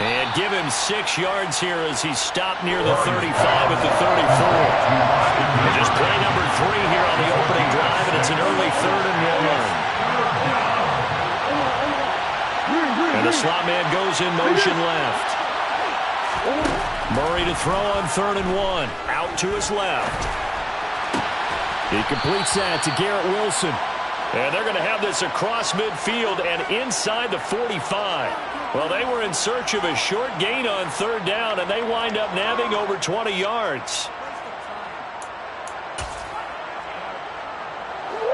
And give him 6 yards here as he stopped near the 35 at the 34. Just play number 3 here on the opening drive, and it's an early 3rd and 1. And the slot man goes in motion left. Murray to throw on 3rd and 1. Out to his left. He completes that to Garrett Wilson. And they're going to have this across midfield and inside the 45. Well, they were in search of a short gain on 3rd down, and they wind up nabbing over 20 yards.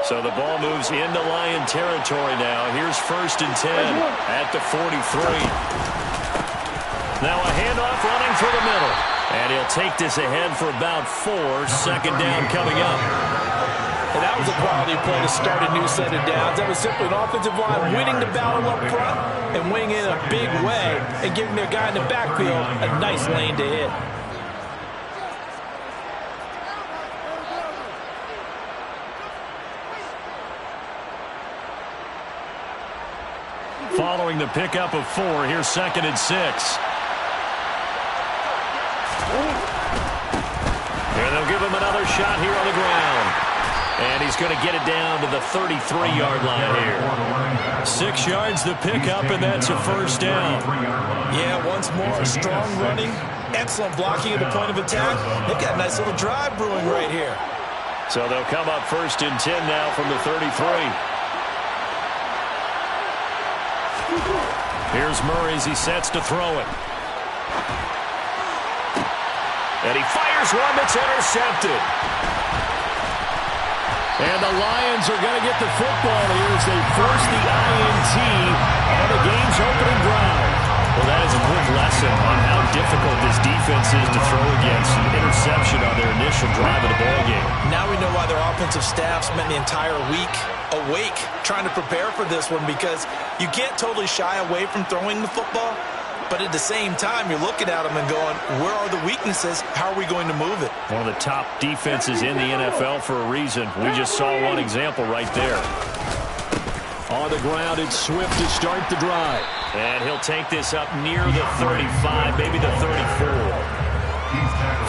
So the ball moves into Lion territory now. Here's 1st and 10 at the 43. Now a handoff running through the middle. And he'll take this ahead for about 4. 2nd down coming up. And that was a quality play to start a new set of downs. That was simply an offensive line winning the battle up front and winning in a big way and giving their guy in the backfield a nice lane to hit. Following the pickup of 4, here's 2nd and 6. And they'll give him another shot here on the ground. And he's going to get it down to the 33-yard line here. 6 yards the pickup, and that's a 1st down. Yeah, once more, strong running, excellent blocking at the point of attack. They've got a nice little drive brewing right here. So they'll come up 1st and 10 now from the 33. Here's Murray as he sets to throw it. And he fires one that's intercepted. And the Lions are going to get the football here as they force the INT on the game's opening drive. Well, that is a quick lesson on how difficult this defense is to throw against an interception on their initial drive of the ballgame. Now we know why their offensive staff spent the entire week awake trying to prepare for this one, because you can't totally shy away from throwing the football. But at the same time, you're looking at them and going, where are the weaknesses? How are we going to move it? One of the top defenses in the NFL for a reason. We just saw one example right there. On the ground, it's Swift to start the drive. And he'll take this up near the 35, maybe the 34.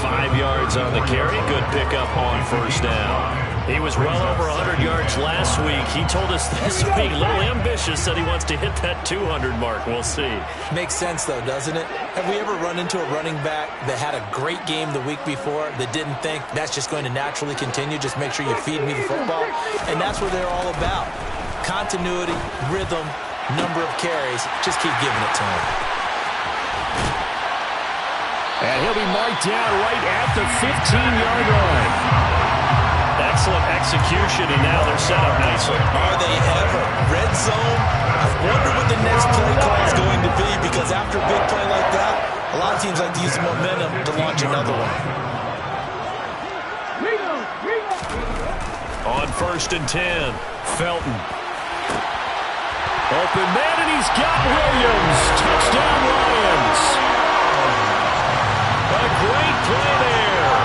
5 yards on the carry. Good pickup on 1st down. He was well over 100 yards last week. He told us this week, a little ambitious, said he wants to hit that 200 mark. We'll see. Makes sense, though, doesn't it? Have we ever run into a running back that had a great game the week before that didn't think that's just going to naturally continue? Just make sure you feed me the football. And that's what they're all about. Continuity, rhythm, number of carries. Just keep giving it to him. And he'll be marked down right at the 15-yard line. Excellent execution, and now they're set up nicely. Are they ever? Red zone. I wonder what the next play call is going to be, because after a big play like that, a lot of teams like to use the momentum to launch another one. On 1st and 10, Felton. Open man, and he's got Williams. Touchdown, Lions. A great play there.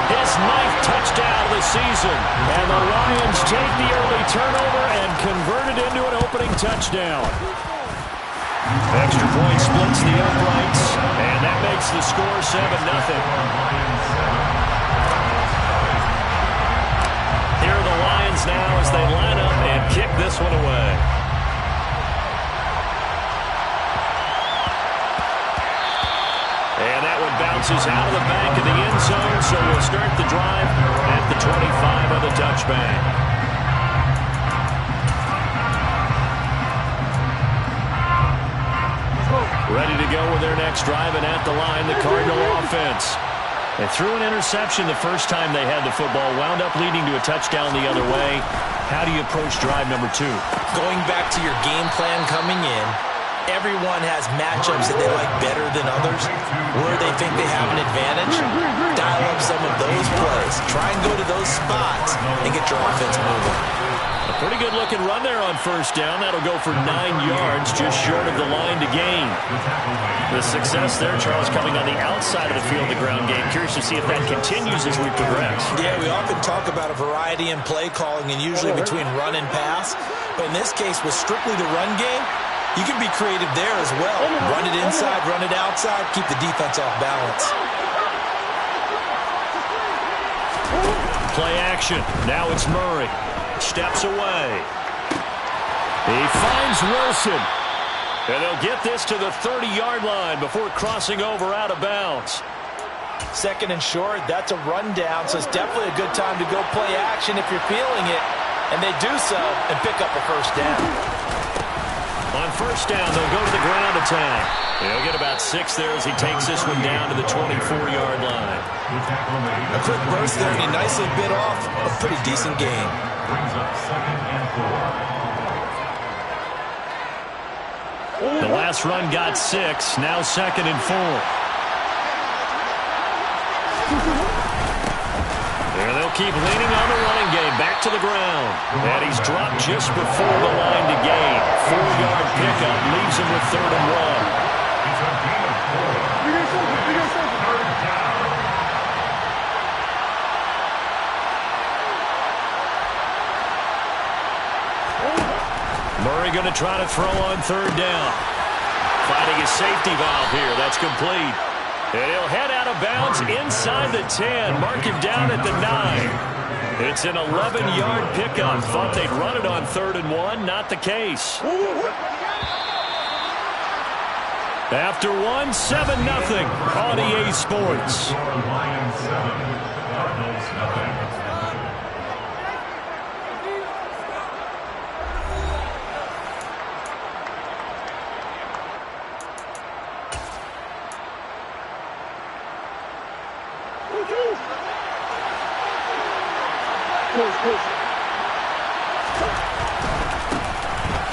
His 9th touchdown of the season. And the Lions take the early turnover and convert it into an opening touchdown. Extra point splits the uprights, and that makes the score 7-0. Here are the Lions now as they line up and kick this one away. And that one bounces out of the back of the end zone, so we'll start the drive at the 25 on the touchback. Ready to go with their next drive, and at the line, the Cardinal offense. They threw an interception the first time they had the football, wound up leading to a touchdown the other way. How do you approach drive number 2? Going back to your game plan coming in, everyone has matchups that they like better than others, where they think they have an advantage. Dial up some of those plays. Try and go to those spots and get your offense moving. A pretty good looking run there on 1st down. That'll go for 9 yards, just short of the line to gain. The success there, Charles, coming on the outside of the field, the ground game. Curious to see if that continues as we progress. Yeah, we often talk about a variety in play calling and usually between run and pass. But in this case, with strictly the run game, You can be creative there as well. Run it inside, run it outside, keep the defense off balance. Play action. Now it's Murray. Steps away. He finds Wilson. And they'll get this to the 30-yard line before crossing over out of bounds. Second and short, that's a rundown, so it's definitely a good time to go play action if you're feeling it. And they do so and pick up a first down. On first down, they'll go to the ground attack. He'll get about 6 there as he takes this one down to the 24-yard line. A quick burst there, and he nicely bit off a pretty decent game. The last run got 6, now 2nd and 4. There they'll keep leaning on the running game. Back to the ground. And he's dropped just before the line to gain. 4-yard pickup leaves him with 3rd and 1. Murray going to try to throw on 3rd down. Finding his safety valve here. That's complete. And he'll head out of bounds inside the 10. Mark him down at the 9. It's an 11-yard pickup. Thought they'd run it on 3rd and 1. Not the case. After 1, 7-0 on EA Sports. Lions 7, Cardinals nothing.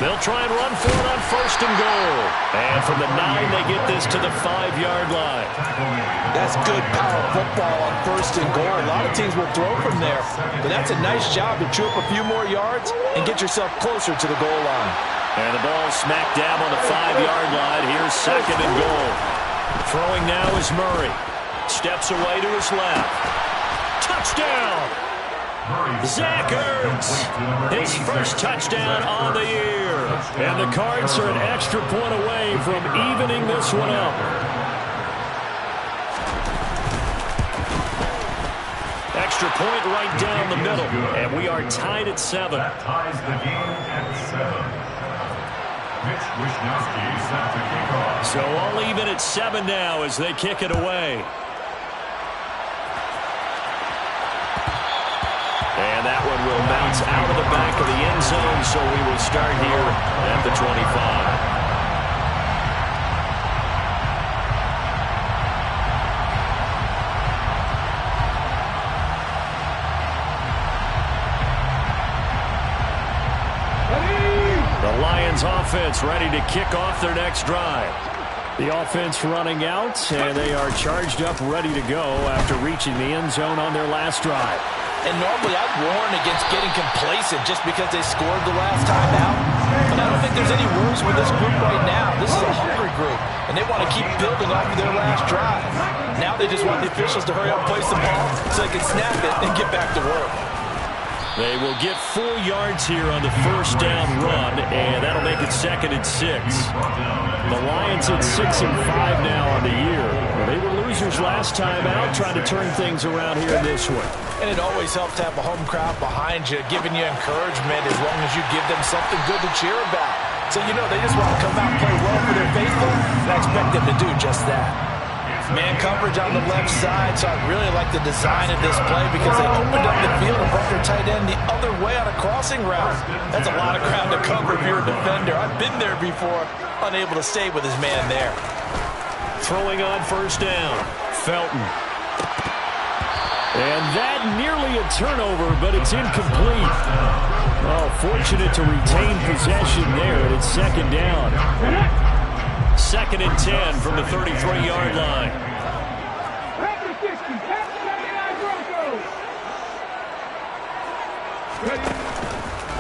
They'll try and run for it on 1st and goal. And from the 9, they get this to the 5-yard line. That's good power football on 1st and goal. A lot of teams will throw from there, but that's a nice job to chew up a few more yards and get yourself closer to the goal line. And the ball smack dab on the 5-yard line. Here's 2nd and goal. Throwing now is Murray. Steps away to his left. Touchdown! Zach Ertz, his first touchdown on the year. And the Cards are an extra point away from evening this one up. Extra point right down the middle. And we are tied at 7. That ties the game at 7. Mitch Wishnowsky set to kick off. So all even at 7 now as they kick it away. And that one will bounce out of the back of the end zone, so we will start here at the 25. The Lions offense ready to kick off their next drive. The offense running out, and they are charged up, ready to go after reaching the end zone on their last drive. And normally I'd warn against getting complacent just because they scored the last time out. But I don't think there's any worries with this group right now. This is a hungry group, and they want to keep building off of their last drive. Now they just want the officials to hurry up and place the ball so they can snap it and get back to work. They will get 4 yards here on the first down run, and that'll make it 2nd and 6. The Lions at 6-5 now on the year. They were losers last time out, trying to turn things around here in this one. And it always helps to have a home crowd behind you, giving you encouragement as long as you give them something good to cheer about. So, you know, they just want to come out and play well for their faithful, and I expect them to do just that. Man coverage on the left side, so I really like the design of this play because they opened up the field and brought their tight end the other way on a crossing route. That's a lot of ground to cover if you're a defender. I've been there before, unable to stay with his man there. Throwing on first down, Felton. And that nearly a turnover, but it's incomplete. Oh, fortunate to retain possession there, and it's 2nd down. 2nd and 10 from the 33-yard line.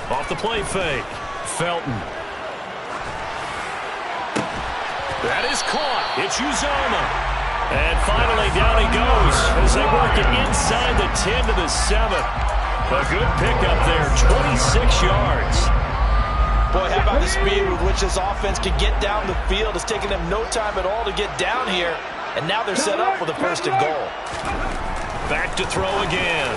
Off the play fake, Felton. That is caught. It's Uzomah. And finally, down he goes as they work it inside the 10 to the 7. A good pickup there, 26 yards. Boy, how about the speed with which this offense can get down the field? It's taking them no time at all to get down here. And now they're set up for the 1st and goal. Back to throw again.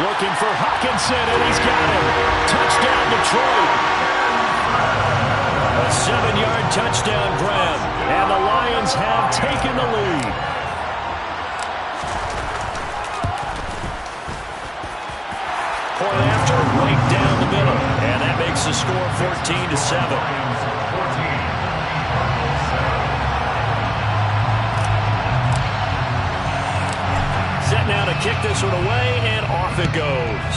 Looking for Hawkinson, and he's got it. Touchdown, Detroit. A 7-yard touchdown grab, and the Lions have taken the lead. Point after, right down the middle, and that makes the score 14-7. Set now to kick this one away, and off it goes.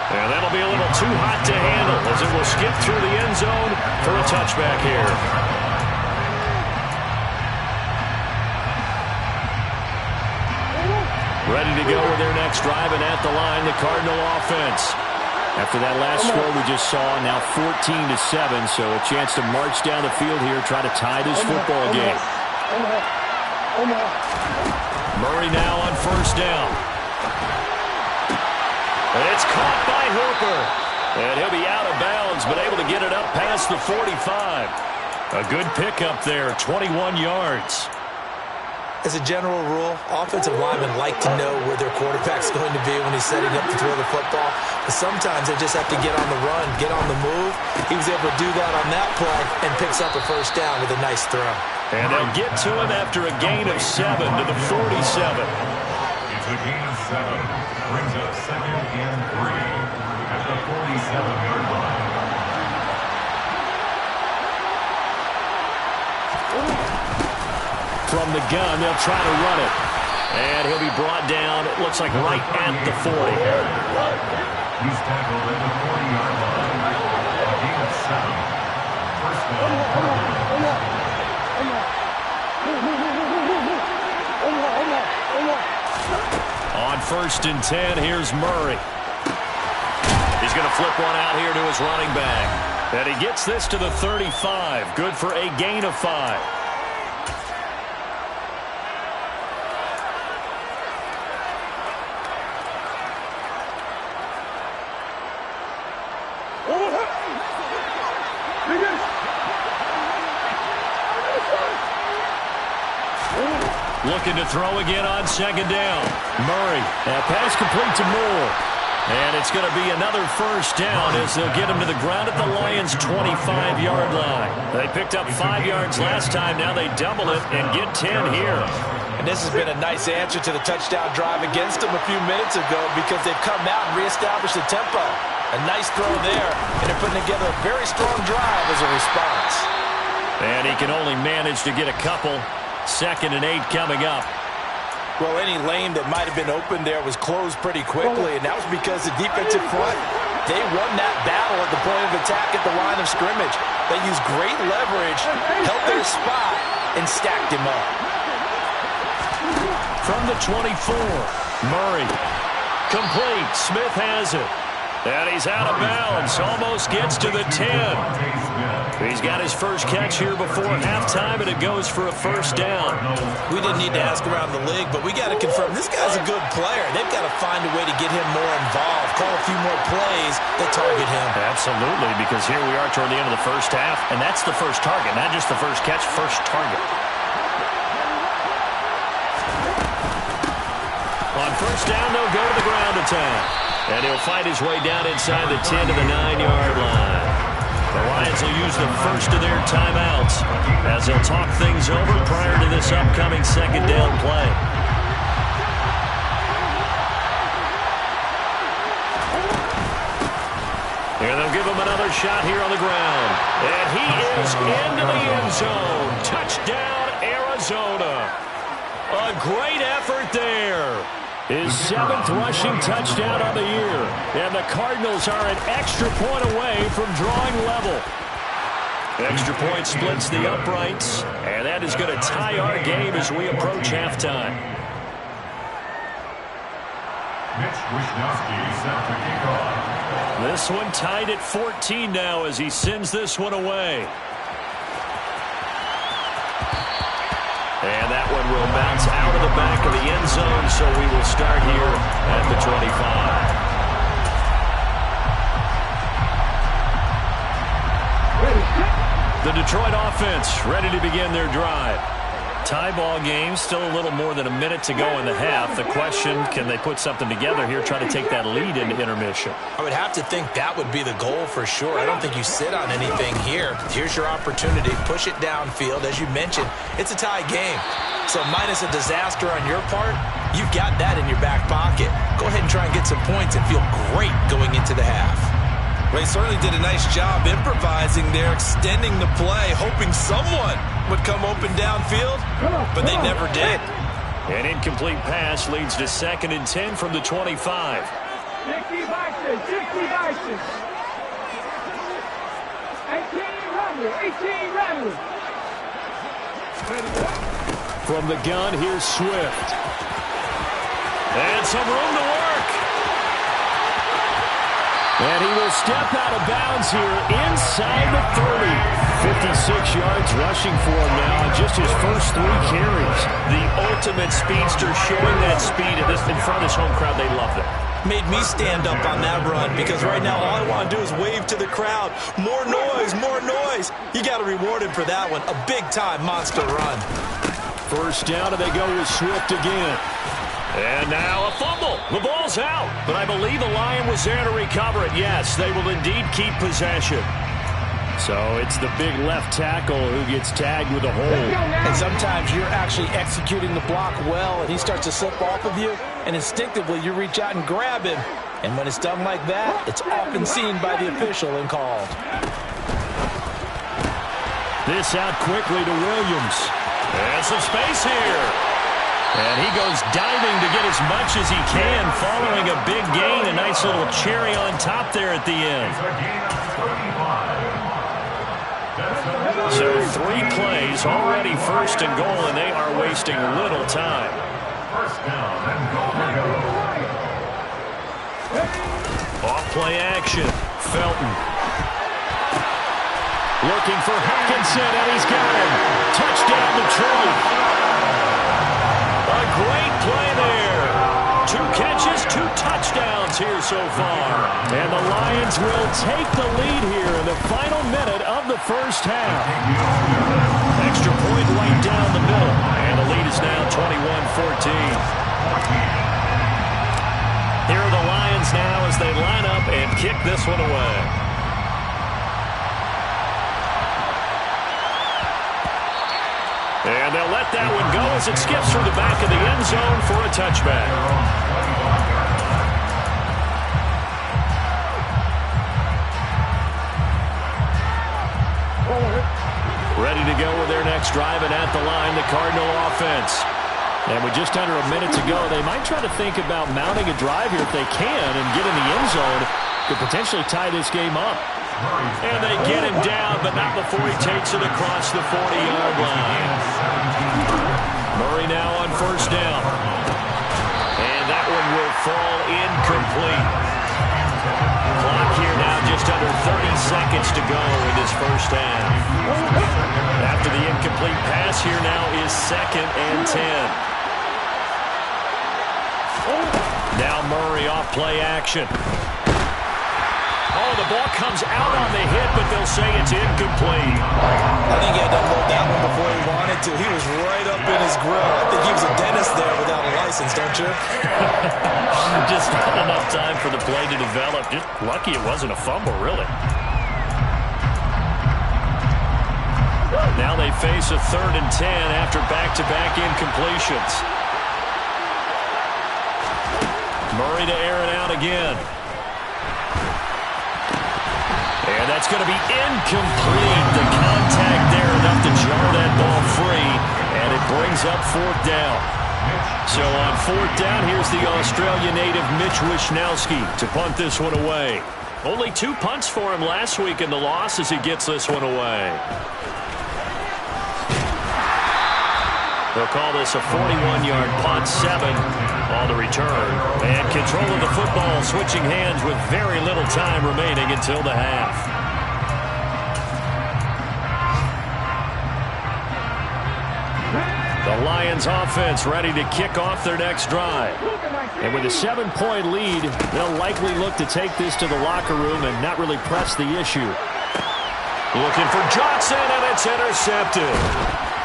And that'll be a little too hot to handle as it will skip through the end zone for a touchback here. Ready to go with their next drive, and at the line, the Cardinal offense. After that last score we just saw, now 14-7, so a chance to march down the field here, try to tie this football game. Murray now on 1st down. And it's caught by Hooper. And he'll be out of bounds, but able to get it up past the 45. A good pickup there, 21 yards. As a general rule, offensive linemen like to know where their quarterback's going to be when he's setting up to throw the football. But sometimes they just have to get on the run, get on the move. He was able to do that on that play and picks up a 1st down with a nice throw. And they'll get to him after a gain of 7 to the 47. It's a gain of 7. Brings up 2nd and 3 at the 47-yard line. From the gun, they'll try to run it. And he'll be brought down, it looks like right at the 40. He's tackled at the 40-yard line. A gain of 7. 1st down. On 1st and 10, here's Murray. He's going to flip one out here to his running back. And he gets this to the 35. Good for a gain of 5. Looking to throw again on 2nd down. Murray, that pass complete to Moore. And it's going to be another 1st down as they'll get him to the ground at the Lions' 25-yard line. They picked up 5 yards last time. Now they double it and get 10 here. And this has been a nice answer to the touchdown drive against them a few minutes ago because they've come out and reestablished the tempo. A nice throw there, and they're putting together a very strong drive as a response. And he can only manage to get a couple. 2nd and 8 coming up. Well, any lane that might have been open there was closed pretty quickly, and that was because the defensive front, they won that battle at the point of attack at the line of scrimmage. They used great leverage, held their spot, and stacked him up. From the 24, Murray. Complete. Smith has it. And he's out of bounds. Almost gets to the 10. He's got his first catch here before halftime, and it goes for a 1st down. We didn't need to ask around the league, but we got to confirm this guy's a good player. They've got to find a way to get him more involved, call a few more plays that target him. Absolutely, because here we are toward the end of the 1st half, and that's the first target, not just the first catch, first target. On 1st down, they'll go to the ground attack. And he'll fight his way down inside the 10 to the 9-yard line. The Lions will use the first of their timeouts as they'll talk things over prior to this upcoming 2nd down play. And they'll give him another shot here on the ground. And he is into the end zone. Touchdown, Arizona. A great effort there. His 7th rushing touchdown of the year. And the Cardinals are an extra point away from drawing level. Extra point splits the uprights. And that is going to tie our game as we approach halftime. Mitch Wishnowsky set to kick off. This one tied at 14 now as he sends this one away. And that one will bounce out of the back of the end zone, so we will start here at the 25. The Detroit offense ready to begin their drive. Tie ball game, still a little more than a minute to go in the half. The question, can they put something together here, try to take that lead into intermission? I would have to think that would be the goal for sure. I don't think you sit on anything here. Here's your opportunity. Push it downfield. As you mentioned, it's a tie game. So minus a disaster on your part, you've got that in your back pocket. Go ahead and try and get some points and feel great going into the half. They certainly did a nice job improvising there, extending the play, hoping someone would come open downfield, but they never did. An incomplete pass leads to 2nd and 10 from the 25. 60 boxes, 60 boxes. 18 runners. From the gun, here's Swift. And some room to work. And he will step out of bounds here inside the 30. 56 yards rushing for him now on just his first 3 carries. The ultimate speedster, showing that speed in front of this home crowd. They love that. Made me stand up on that run because right now all I want to do is wave to the crowd. More noise, more noise. You got to reward him for that one. A big-time monster run. First down, and they go with Swift again. And now a fumble. The ball's out. But I believe the Lion was there to recover it. Yes, they will indeed keep possession. So it's the big left tackle who gets tagged with a hold. And sometimes you're actually executing the block well, and he starts to slip off of you, and instinctively you reach out and grab him. And when it's done like that, it's often seen by the official and called. This out quickly to Williams. And some space here. And he goes diving to get as much as he can, following a big gain. A nice little cherry on top there at the end. So 3 plays, already 1st and goal, and they are wasting little time. First down and goal to go. Off play action. Felton. Looking for Hutchinson, and he's got him. Touchdown Detroit. A great play there. 2 catches, 2 touchdowns here so far. And the Lions will take the lead here in the final minute of the first half. Extra point right down the middle. And the lead is now 21-14. Here are the Lions now as they line up and kick this one away. And they'll let that one go as it skips through the back of the end zone for a touchback. Ready to go with their next drive, and at the line, the Cardinal offense. And with just under a minute to go, they might try to think about mounting a drive here if they can and get in the end zone to potentially tie this game up. And they get him down, but not before he takes it across the 40-yard line. Murray now on first down. And that one will fall incomplete. Clock here now just under 30 seconds to go in this first half. After the incomplete pass, here now is 2nd and 10. Now Murray off play action. Oh, the ball comes out on the hit, but they'll say it's incomplete. I think he had to unload that one before he wanted to. He was right up in his grill. I think he was a dentist there without a license, don't you? Just not enough time for the play to develop. Just lucky it wasn't a fumble, really. Now they face a 3rd and 10 after back-to-back incompletions. Murray to air it out again. And that's going to be incomplete. The contact there enough to jar that ball free, and it brings up 4th down. So on 4th down, here's the Australia native Mitch Wishnowski to punt this one away. Only 2 punts for him last week in the loss as he gets this one away. They'll call this a 41-yard punt, 7 on the return. And control of the football switching hands with very little time remaining until the half. The The Lions offense ready to kick off their next drive. And with a 7-point lead, they'll likely look to take this to the locker room and not really press the issue. Looking for Johnson, and it's intercepted.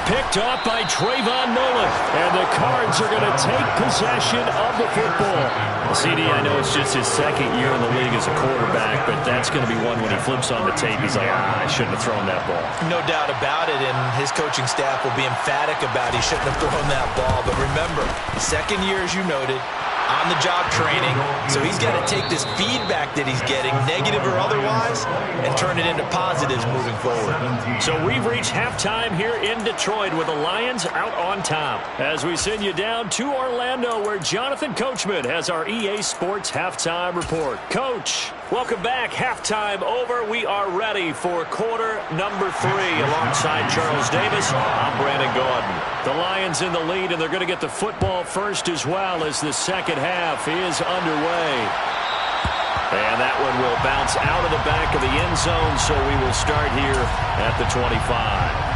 Picked off by Trayvon Mullen. And the Cards are going to take possession of the football. Well, CD, I know it's just his second year in the league as a quarterback, but that's going to be one when he flips on the tape. He's like, I shouldn't have thrown that ball. No doubt about it, and his coaching staff will be emphatic about he shouldn't have thrown that ball. But remember, second year, as you noted, on-the-job training, so he's got to take this feedback that he's getting, negative or otherwise, and turn it into positives moving forward. So we've reached halftime here in Detroit with the Lions out on top. As we send you down to Orlando, where Jonathan Coachman has our EA Sports Halftime Report. Coach, welcome back. Halftime over. We are ready for quarter number 3. Alongside Charles Davis, I'm Brandon Gordon. The Lions in the lead, and they're going to get the football first as well as the second half is underway. And that one will bounce out of the back of the end zone, so we will start here at the 25.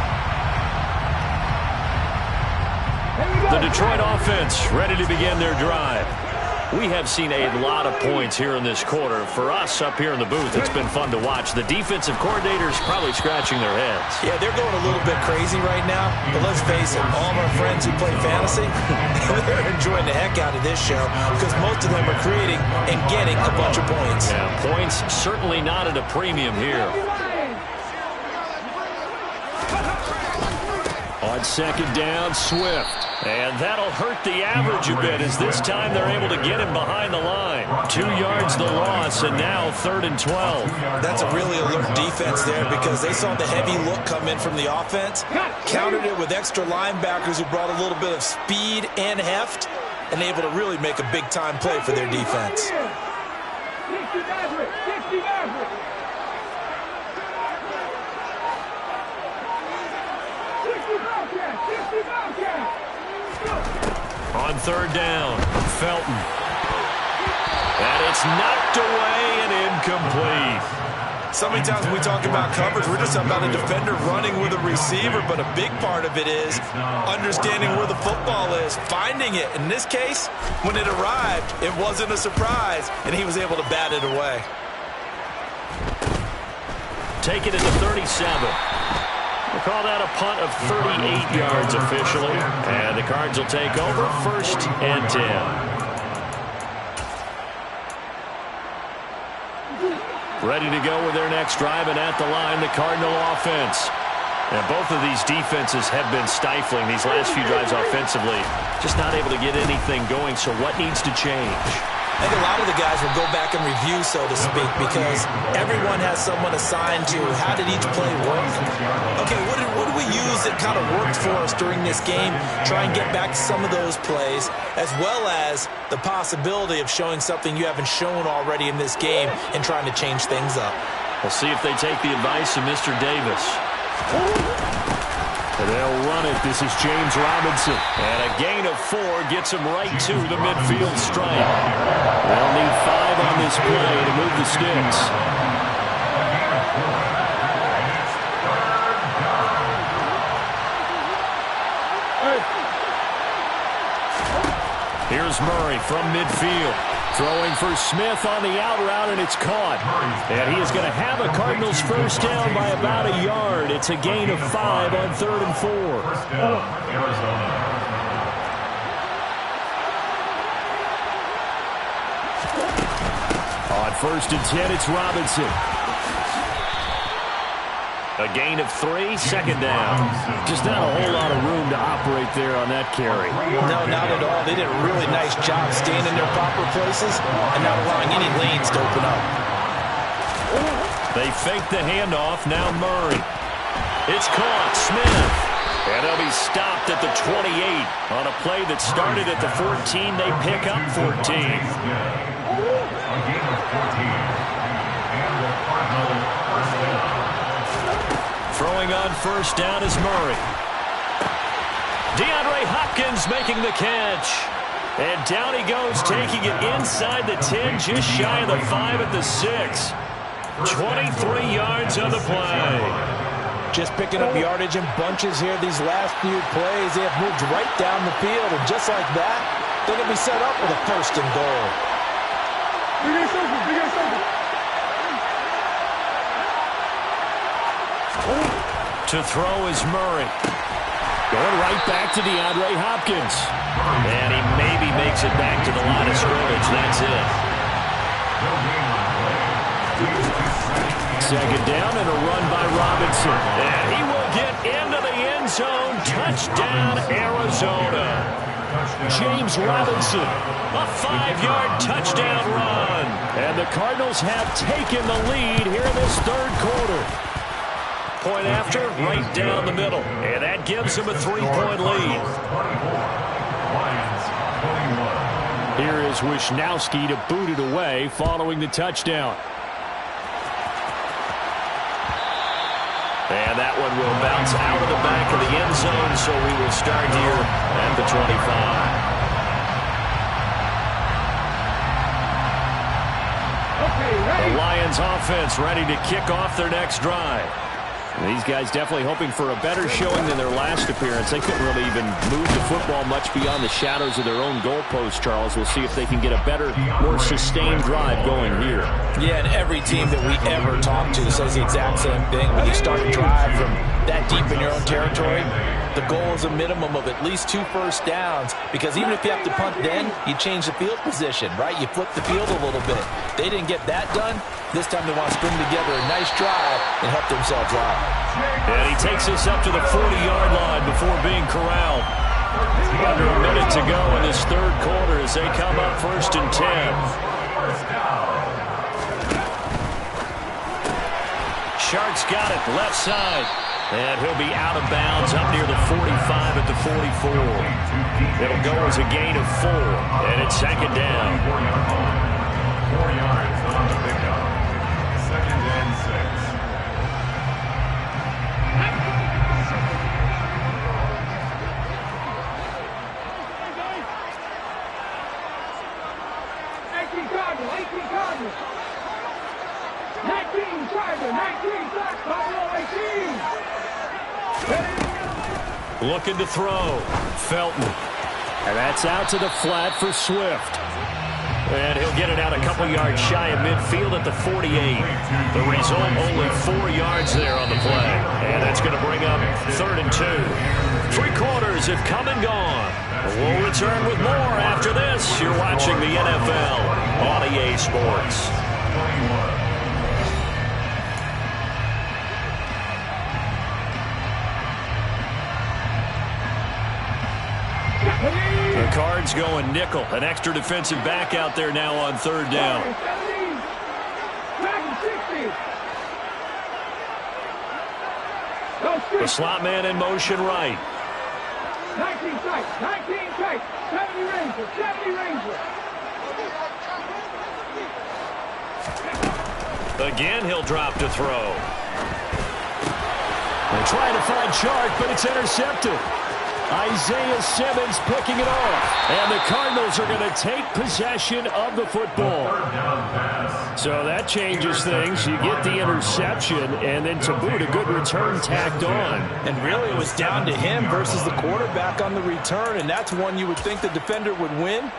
The Detroit offense ready to begin their drive. We have seen a lot of points here in this quarter. For us up here in the booth, it's been fun to watch. The defensive coordinators probably scratching their heads. Yeah, they're going a little bit crazy right now. But let's face it, all of our friends who play fantasy, they're enjoying the heck out of this show because most of them are creating and getting a bunch of points. Yeah, points certainly not at a premium here. On second down, Swift. And that'll hurt the average a bit as this time they're able to get him behind the line. 2 yards the loss, and now 3rd and 12. That's a really alert defense there because they saw the heavy look come in from the offense, countered it with extra linebackers who brought a little bit of speed and heft, and able to really make a big-time play for their defense. On 3rd down, Felton. And it's knocked away and incomplete. So many times when we talk about coverage, we're just talking about a defender running with a receiver, but a big part of it is understanding where the football is, finding it. In this case, when it arrived, it wasn't a surprise, and he was able to bat it away. Take it at the 37. We'll call that a punt of 38 yards officially. And the Cards will take over 1st and 10. Ready to go with their next drive, and at the line, the Cardinal offense. And both of these defenses have been stifling these last few drives offensively. Just not able to get anything going, so what needs to change? I think a lot of the guys will go back and review, so to speak, because everyone has someone assigned to how did each play work. Okay, what do we use that kind of worked for us during this game? Try and get back to some of those plays, as well as the possibility of showing something you haven't shown already in this game and trying to change things up. We'll see if they take the advice of Mr. Davis. They'll run it. This is James Robinson. And a gain of 4 gets him right to the midfield stripe. They'll need 5 on this play to move the sticks. Here's Murray from midfield. Throwing for Smith on the out route, and it's caught. And he is going to have a Cardinals first down by about a yard. It's a gain of 5 on 3rd and 4. On 1st and 10, it's Robinson. A gain of 3, 2nd down. Just not a whole lot of room to operate there on that carry. No, not at all. They did a really nice job staying in their proper places and not allowing any lanes to open up. They fake the handoff. Now Murray. It's caught. Smith. And they'll be stopped at the 28. On a play that started at the 14, they pick up 14. Throwing on first down is Murray. DeAndre Hopkins making the catch. And down he goes, taking it inside the 10, just shy of the 5 at the 6. 23 yards on the play. Just picking up yardage in bunches here. These last few plays, they have moved right down the field. And just like that, they're going to be set up with a 1st and goal. To throw is Murray. Going right back to DeAndre Hopkins. And he maybe makes it back to the line of scrimmage. That's it. Second down and a run by Robinson. And he will get into the end zone. Touchdown, Arizona. James Robinson, a 5-yard touchdown run. And the Cardinals have taken the lead here in this 3rd quarter. Point after, right down the middle. And that gives him a 3-point lead. Here is Wisnowski to boot it away following the touchdown. And that one will bounce out of the back of the end zone, so we will start here at the 25. The Lions offense ready to kick off their next drive. These guys definitely hoping for a better showing than their last appearance. They couldn't really even move the football much beyond the shadows of their own goalpost, Charles. We'll see if they can get a better, more sustained drive going here. Yeah, and every team that we ever talk to says the exact same thing. When you start a drive from that deep in your own territory, the goal is a minimum of at least 2 first downs, because even if you have to punt then, you change the field position, right? You flip the field a little bit. They didn't get that done. This time they want to string together a nice drive and help themselves out. And he takes us up to the 40-yard line before being corralled. Under a minute to go in this 3rd quarter as they come up 1st and 10. Shark's got it left side. And he'll be out of bounds up near the 45 at the 44. It'll go as a gain of 4. And it's 2nd down. 4 yards on the pickup. 2nd and 6. Looking to throw. Felton. And that's out to the flat for Swift. And he'll get it out a couple yards shy of midfield at the 48. The result, only 4 yards there on the play. And that's going to bring up 3rd and 2. 3 quarters have come and gone. We'll return with more after this. You're watching the NFL on EA Sports. The Cards going nickel. An extra defensive back out there now on 3rd down. The slot man in motion right. 19 tight, 19 tight, 70 Ranger, 70 Ranger. Again, he'll drop to throw. They're trying to find Chark, but it's intercepted. Isaiah Simmons picking it off. And the Cardinals are going to take possession of the football. So that changes things. You get the interception, and then to boot, a good return tacked on. And really, it was down to him versus the quarterback on the return, and that's one you would think the defender would win.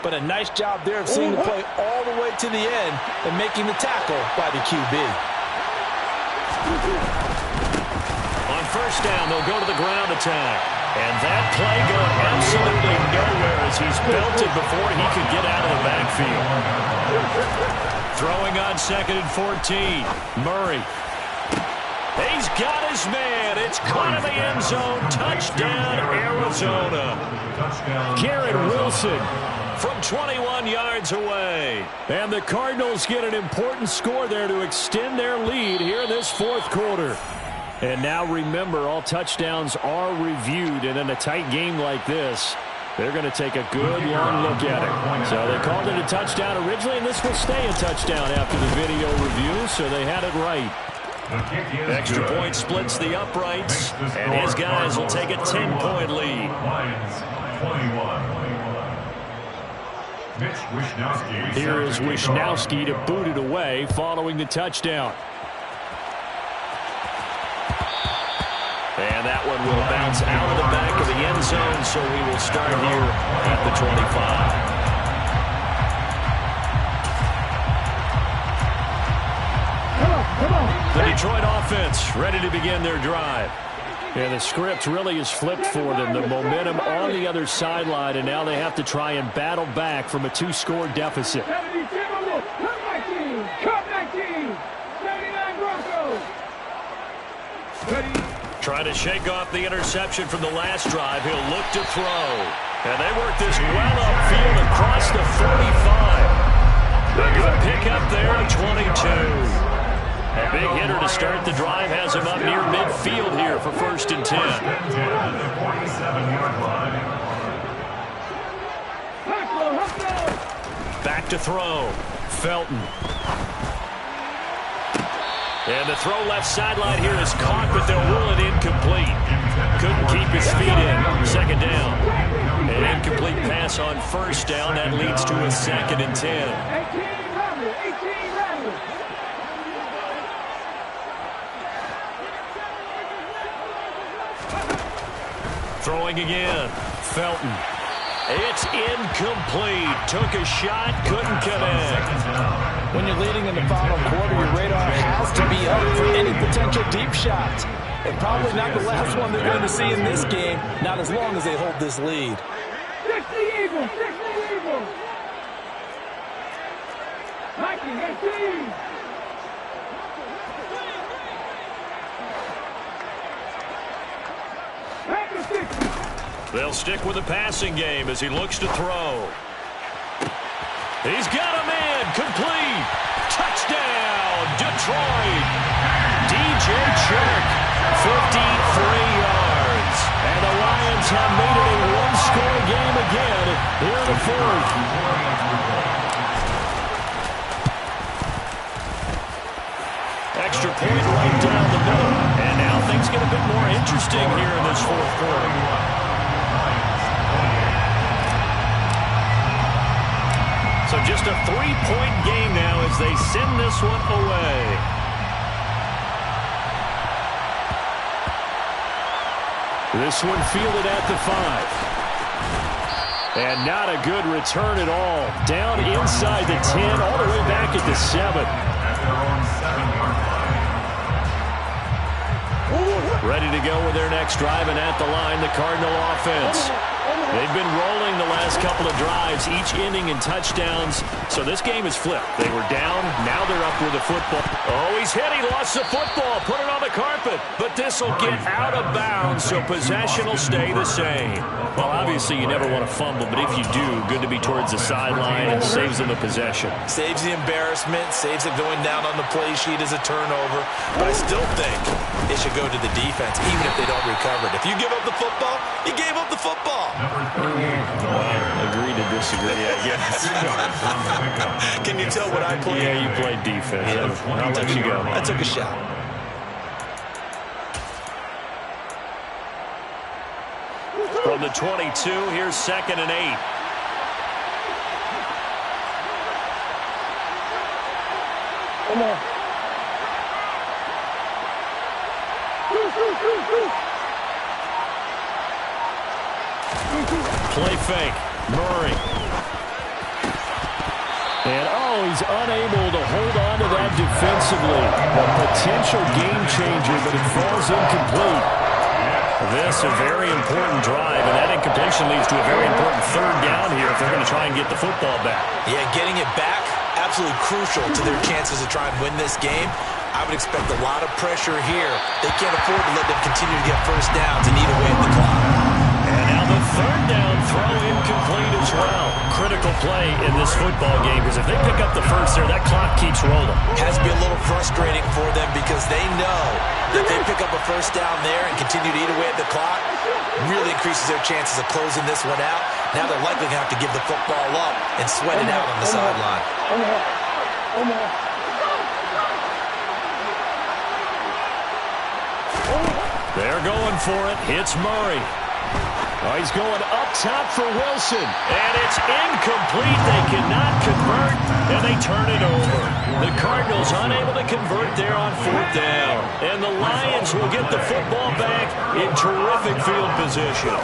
But a nice job there of seeing the play all the way to the end and making the tackle by the QB. On 1st down, they'll go to the ground attack. And that play going absolutely nowhere as he's belted before he could get out of the backfield. Throwing on 2nd and 14. Murray. He's got his man. It's caught in the end zone. Touchdown, Arizona. Garrett Wilson from 21 yards away. And the Cardinals get an important score there to extend their lead here in this 4th quarter. And now remember, all touchdowns are reviewed, and in a tight game like this, they're going to take a good long look at it. So they called it a touchdown originally, and this will stay a touchdown after the video review, so they had it right. Extra point splits the uprights, and his guys will take a 10-point lead. Here is Wisnowski to boot it away following the touchdown. And that one will bounce out of the back of the end zone, so we will start here at the 25. The Detroit offense ready to begin their drive. And the script really is flipped for them. The momentum on the other sideline, and now they have to try and battle back from a 2-score deficit. 70 Timberwolves, Cup 19, Cup 19, 79 Broncos. Trying to shake off the interception from the last drive. He'll look to throw. And they work this well upfield across the 45. A good pickup there at 22. A big hitter to start the drive has him up near midfield here for 1st and 10. Back to throw. Felton. And the throw left sideline here is caught, but they'll rule it incomplete. Couldn't keep his feet in. 2nd down. An incomplete pass on 1st down. That leads to a 2nd and 10. Throwing again. Felton. It's incomplete. Took a shot, couldn't connect. When you're leading in the final quarter, your radar has to be up for any potential deep shots. And probably not the last one they're going to see in this game, not as long as they hold this lead. 60 Eagles, 60 Eagles. 1918. They'll stick with the passing game as he looks to throw. He's got a man. Complete. Touchdown, Detroit. DJ Chark, 53 yards. And the Lions have made it a one-score game again here in the 4th. Extra point right down the middle. And now things get a bit more interesting here in this 4th quarter. So just a 3-point game now as they send this one away. This one fielded at the 5. And not a good return at all. Down inside the 10, all the way back at the 7. Ready to go with their next drive, and at the line, the Cardinal offense. They've been rolling the last couple of drives, each ending in touchdowns. So this game is flipped. They were down, now they're up with the football. Oh, he's hit, he lost the football, put it on the carpet. But this will get out of bounds, so possession will stay the same. Well, obviously you never want to fumble, but if you do, good to be towards the sideline and saves them a possession. Saves the embarrassment, saves it going down on the play sheet as a turnover. But I still think it should go to the defense, even if they don't recover it. If you give up the football, you gave up the football. Agree to disagree, I guess. Can you tell what I played? Yeah, you played defense. Yeah. I'll let you go. I took a shot. From the 22, here's 2nd and 8. Come on. Play fake. Murray. And, he's unable to hold on to that defensively. A potential game changer, but it falls incomplete. This a very important drive, and that incompletion leads to a very important 3rd down here if they're going to try and get the football back. Yeah, getting it back, absolutely crucial to their chances to try and win this game. I would expect a lot of pressure here. They can't afford to let them continue to get 1st downs and eat away at the clock. And now the 3rd down throw incomplete as well. Critical play in this football game, because if they pick up the 1st there, that clock keeps rolling. Has to be a little frustrating for them because they know that they pick up a 1st down there and continue to eat away at the clock, really increases their chances of closing this one out. Now they're likely going to have to give the football up and sweat it out on the sideline. They're going for it. It's Murray. He's going up top for Wilson. And it's incomplete. They cannot convert. and they turn it over. The Cardinals unable to convert there on 4th down. And the Lions will get the football back in terrific field position.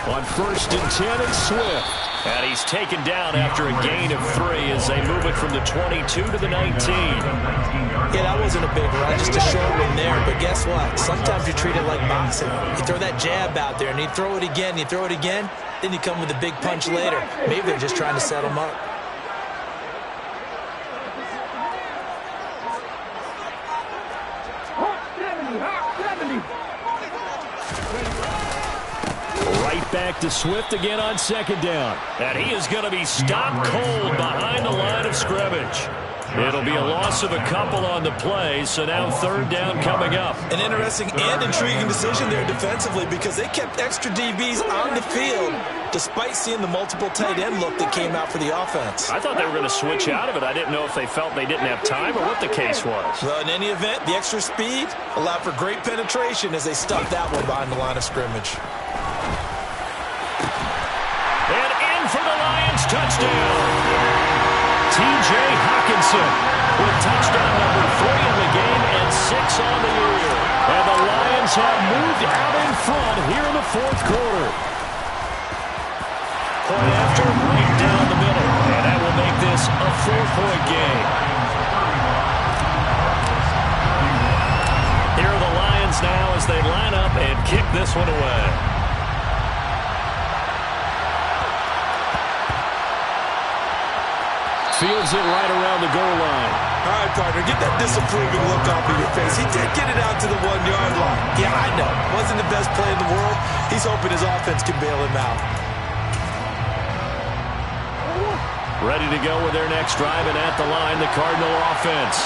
On 1st and 10, it's Swift. And he's taken down after a gain of 3 as they move it from the 22 to the 19. Yeah, that wasn't a big run, just a short one there. But guess what? Sometimes you treat it like boxing. You throw that jab out there, and you throw it again, you throw it again, then you come with a big punch later. Maybe they're just trying to set him up. Right back to Swift again on 2nd down. And he is going to be stopped cold behind the line of scrimmage. It'll be a loss of a couple on the play, so now 3rd down coming up. An interesting and intriguing decision there defensively because they kept extra DBs on the field despite seeing the multiple tight end look that came out for the offense. I thought they were going to switch out of it. I didn't know if they felt they didn't have time or what the case was. Well, in any event, the extra speed allowed for great penetration as they stuffed that one behind the line of scrimmage. And in for the Lions, touchdown. T.J. Hawkinson with touchdown number 3 in the game and 6 on the year. And the Lions have moved out in front here in the 4th quarter. Point after, right down the middle. And that will make this a 4-point game. Here are the Lions now as they line up and kick this one away. Fields it right around the goal line. All right, partner, get that disapproving look off of your face. He did get it out to the 1-yard line. Yeah, I know. Wasn't the best play in the world. He's hoping his offense can bail him out. Ready to go with their next drive, and at the line, the Cardinal offense.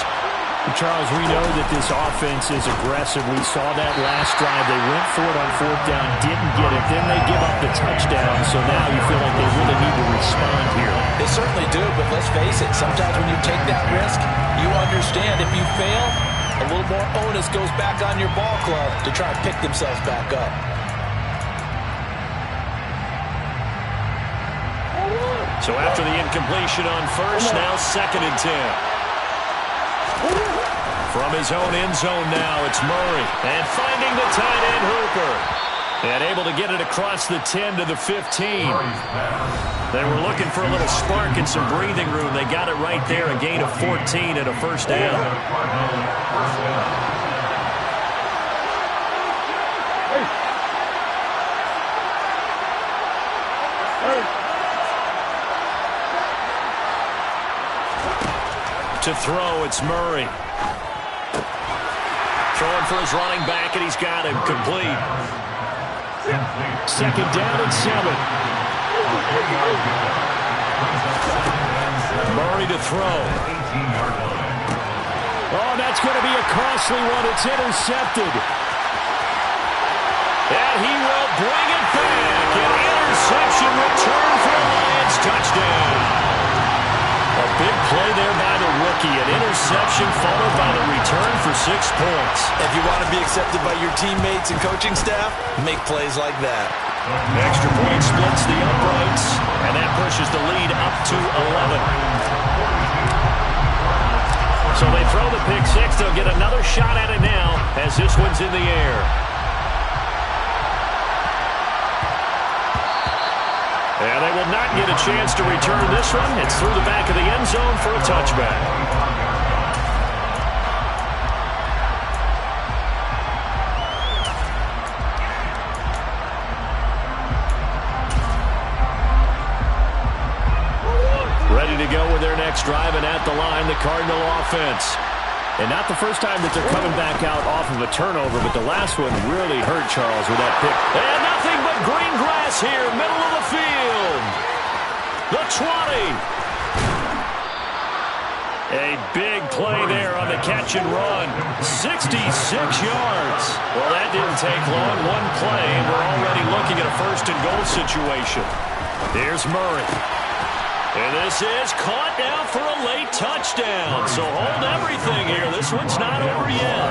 Charles, we know that this offense is aggressive. We saw that last drive. They went for it on 4th down, didn't get it. Then they give up the touchdown, so now you feel like they really need to respond here. They certainly do, but let's face it. Sometimes when you take that risk, you understand if you fail, a little more onus goes back on your ball club to try and pick themselves back up. So after the incompletion on 1st, now 2nd and 10. From his own end zone now, it's Murray. And finding the tight end Hooper. And able to get it across the 10 to the 15. They were looking for a little spark and some breathing room. They got it right there, a gain of 14 and a 1st down. To throw, it's Murray. Throwing for his running back, and he's got him complete. 2nd down and 7. Murray to throw. Oh, that's going to be a costly one. It's intercepted. And he will bring it back. An interception return for a Lions touchdown. A big play there by the rookie. An interception followed by the return for 6 points. If you want to be accepted by your teammates and coaching staff, make plays like that. Extra point splits the uprights, and that pushes the lead up to 11. So they throw the pick 6. They'll get another shot at it now as this one's in the air. And they will not get a chance to return this one. It's through the back of the end zone for a touchback. Ready to go with their next drive, and at the line, the Cardinal offense. And not the first time that they're coming back out off of a turnover, but the last one really hurt Charles with that pick. And nothing but green grass here, middle of the field. The 20. A big play there on the catch and run. 66 yards. Well, that didn't take long. One play, and we're already looking at a 1st and goal situation. Here's Murray. And this is caught now for a late touchdown. So hold everything here. This one's not over yet.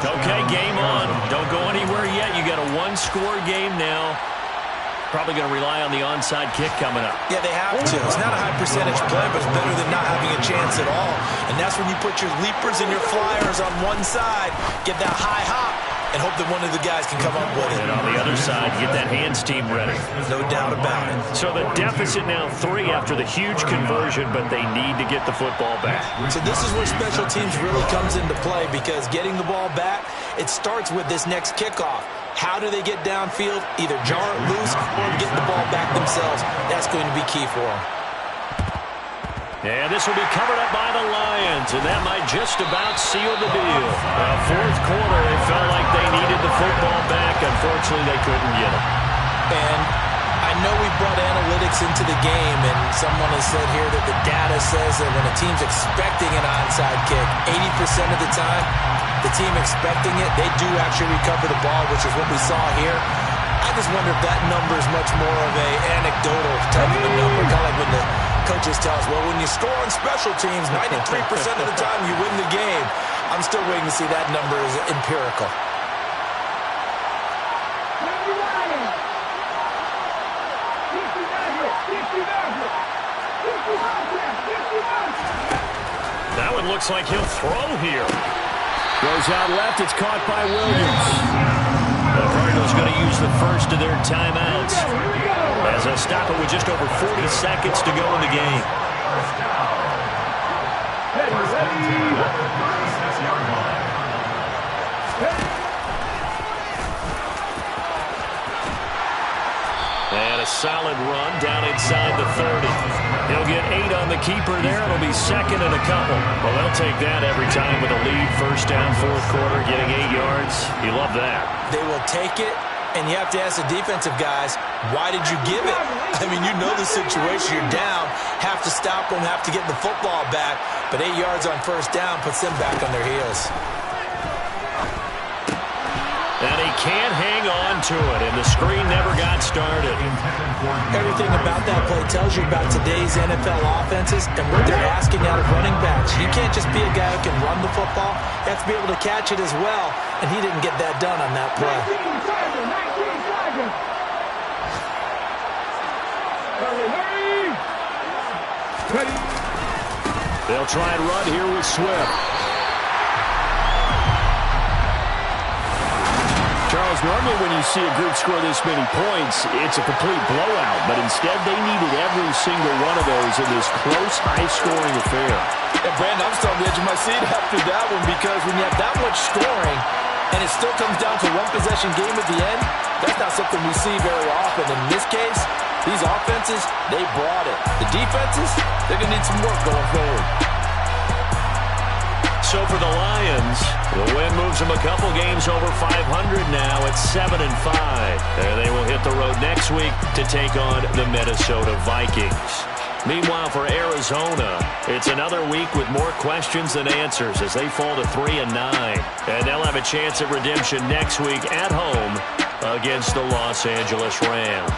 Okay, game on. Don't go anywhere yet. You got a 1-score game now. Probably going to rely on the onside kick coming up. Yeah, they have to. It's not a high percentage play, but it's better than not having a chance at all. And that's when you put your leapers and your flyers on one side, get that high hop, and hope that one of the guys can come up with it. And on the other side, get that hands team ready. No doubt about it. So the deficit now 3 after the huge conversion, but they need to get the football back. So this is where special teams really comes into play, because getting the ball back, it starts with this next kickoff. How do they get downfield? Either jar it loose or get the ball back themselves. That's going to be key for them. And this will be covered up by the Lions, and that might just about seal the deal. Fourth quarter, it felt like they needed the football back. Unfortunately, they couldn't get it. And I know we brought analytics into the game, and someone has said here that the data says that when a team's expecting an onside kick, 80% of the time, the team expecting it, they do actually recover the ball, which is what we saw here. I just wonder if that number is much more of a anecdotal type of a number, kind of like when the coaches tell us, well, when you score on special teams, 93% of the time you win the game. I'm still waiting to see that number is empirical. That one looks like he'll throw here. Goes out left. It's caught by Williams. The Cardinals going to use the first of their timeouts as they'll stop it with just over 40 seconds to go in the game. And a solid run down inside the 30. He'll get 8 on the keeper there. It'll be second and a couple. Well, they'll take that every time with a lead. First down, fourth quarter, getting 8 yards. You love that. They will take it, and you have to ask the defensive guys, why did you give it? I mean, you know the situation. You're down, have to stop them, have to get the football back. But 8 yards on first down puts them back on their heels. And he can't hang on to it, and the screen never got started. Everything about that play tells you about today's NFL offenses and what they're asking out of running backs. You can't just be a guy who can run the football. You have to be able to catch it as well, and he didn't get that done on that play. They'll try and run here with Swift. Charles, normally when you see a group score this many points, it's a complete blowout. But instead, they needed every single one of those in this close, high-scoring affair. And Brandon, I'm still on the edge of my seat after that one, because when you have that much scoring and it still comes down to one-possession game at the end, that's not something we see very often. In this case, these offenses, they brought it. The defenses, they're going to need some work going forward. So for the Lions, the win moves them a couple games over 500 now at 7-5. And they will hit the road next week to take on the Minnesota Vikings. Meanwhile, for Arizona, it's another week with more questions than answers as they fall to 3-9. And they'll have a chance at redemption next week at home against the Los Angeles Rams.